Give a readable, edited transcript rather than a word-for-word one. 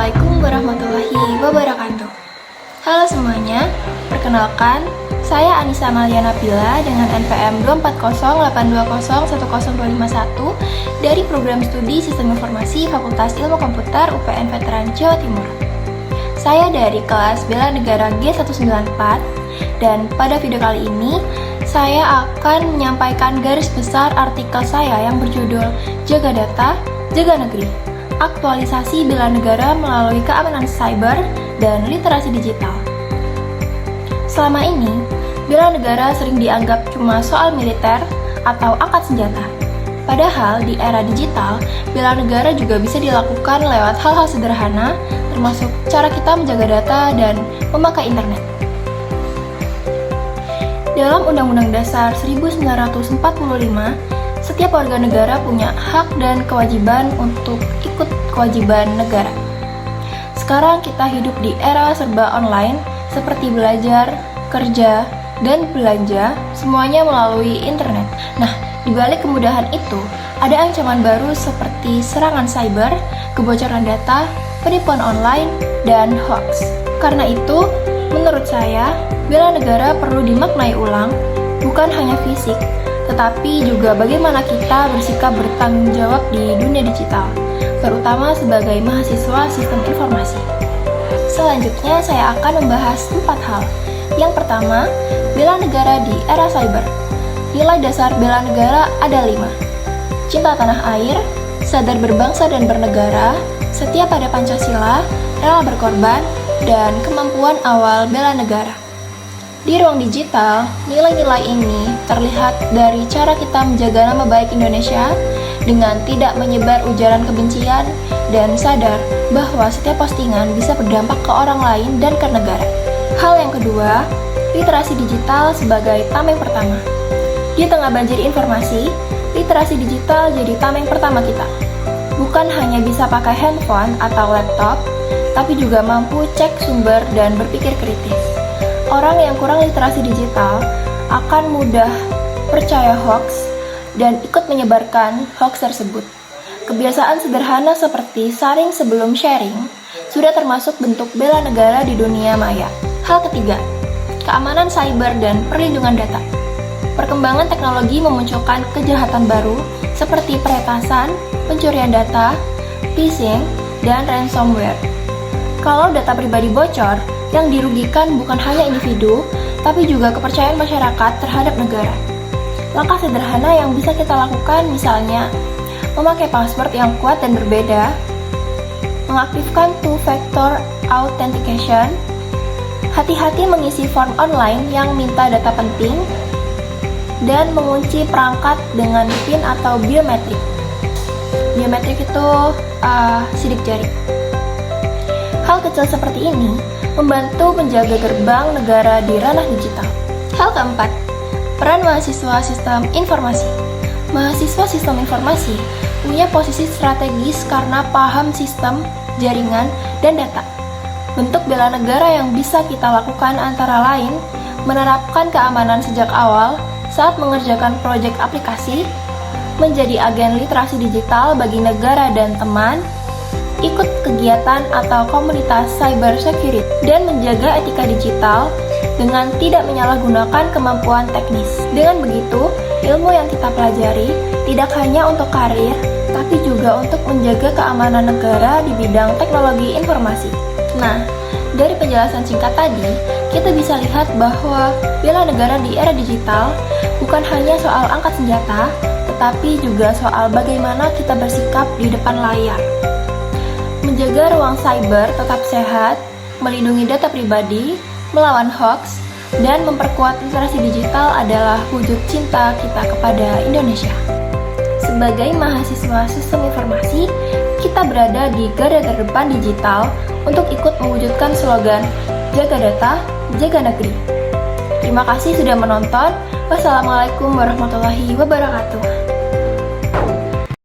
Assalamualaikum warahmatullahi wabarakatuh. Halo semuanya, perkenalkan, saya Anissa Amalia Nabila dengan NPM 24082010251 dari Program Studi Sistem Informasi Fakultas Ilmu Komputer UPN Veteran Jawa Timur. Saya dari kelas Bela Negara G194 dan pada video kali ini saya akan menyampaikan garis besar artikel saya yang berjudul Jaga Data, Jaga Negeri. Aktualisasi bela negara melalui keamanan cyber dan literasi digital. Selama ini, bela negara sering dianggap cuma soal militer atau angkat senjata. Padahal di era digital, bela negara juga bisa dilakukan lewat hal-hal sederhana, termasuk cara kita menjaga data dan memakai internet. Dalam Undang-Undang Dasar 1945, setiap warga negara punya hak dan kewajiban untuk ikut kewajiban negara. Sekarang kita hidup di era serba online, seperti belajar, kerja, dan belanja, semuanya melalui internet. Nah, di balik kemudahan itu, ada ancaman baru seperti serangan cyber, kebocoran data, penipuan online, dan hoax. Karena itu, menurut saya, bela negara perlu dimaknai ulang, bukan hanya fisik, tetapi juga bagaimana kita bersikap bertanggung jawab di dunia digital, terutama sebagai mahasiswa sistem informasi. Selanjutnya, saya akan membahas 4 hal. Yang pertama, bela negara di era cyber. Nilai dasar bela negara ada 5. Cinta tanah air, sadar berbangsa dan bernegara, setia pada Pancasila, rela berkorban, dan kemampuan awal bela negara. Di ruang digital, nilai-nilai ini terlihat dari cara kita menjaga nama baik Indonesia dengan tidak menyebar ujaran kebencian dan sadar bahwa setiap postingan bisa berdampak ke orang lain dan ke negara. Hal yang kedua, literasi digital sebagai tameng pertama. Di tengah banjir informasi, literasi digital jadi tameng pertama kita. Bukan hanya bisa pakai handphone atau laptop, tapi juga mampu cek sumber dan berpikir kritis. Orang yang kurang literasi digital akan mudah percaya hoax dan ikut menyebarkan hoax tersebut. Kebiasaan sederhana seperti saring sebelum sharing sudah termasuk bentuk bela negara di dunia maya. Hal ketiga, keamanan cyber dan perlindungan data. Perkembangan teknologi memunculkan kejahatan baru seperti peretasan, pencurian data, phishing, dan ransomware. Kalau data pribadi bocor, yang dirugikan bukan hanya individu, tapi juga kepercayaan masyarakat terhadap negara. Langkah sederhana yang bisa kita lakukan misalnya memakai password yang kuat dan berbeda, mengaktifkan two-factor authentication, hati-hati mengisi form online yang minta data penting, dan mengunci perangkat dengan PIN atau biometrik. Biometrik itu sidik jari. Hal kecil seperti ini membantu menjaga gerbang negara di ranah digital. Hal keempat, peran mahasiswa sistem informasi. Mahasiswa sistem informasi punya posisi strategis karena paham sistem, jaringan, dan data. Bentuk bela negara yang bisa kita lakukan antara lain menerapkan keamanan sejak awal saat mengerjakan proyek aplikasi, menjadi agen literasi digital bagi negara dan teman, ikut kegiatan atau komunitas cyber security, dan menjaga etika digital dengan tidak menyalahgunakan kemampuan teknis. Dengan begitu, ilmu yang kita pelajari tidak hanya untuk karir, tapi juga untuk menjaga keamanan negara di bidang teknologi informasi. Nah, dari penjelasan singkat tadi, kita bisa lihat bahwa bela negara di era digital bukan hanya soal angkat senjata, tetapi juga soal bagaimana kita bersikap di depan layar. Menjaga ruang cyber tetap sehat, melindungi data pribadi, melawan hoax, dan memperkuat literasi digital adalah wujud cinta kita kepada Indonesia. Sebagai mahasiswa sistem informasi, kita berada di garda terdepan digital untuk ikut mewujudkan slogan Jaga Data, Jaga Negeri. Terima kasih sudah menonton. Wassalamualaikum warahmatullahi wabarakatuh.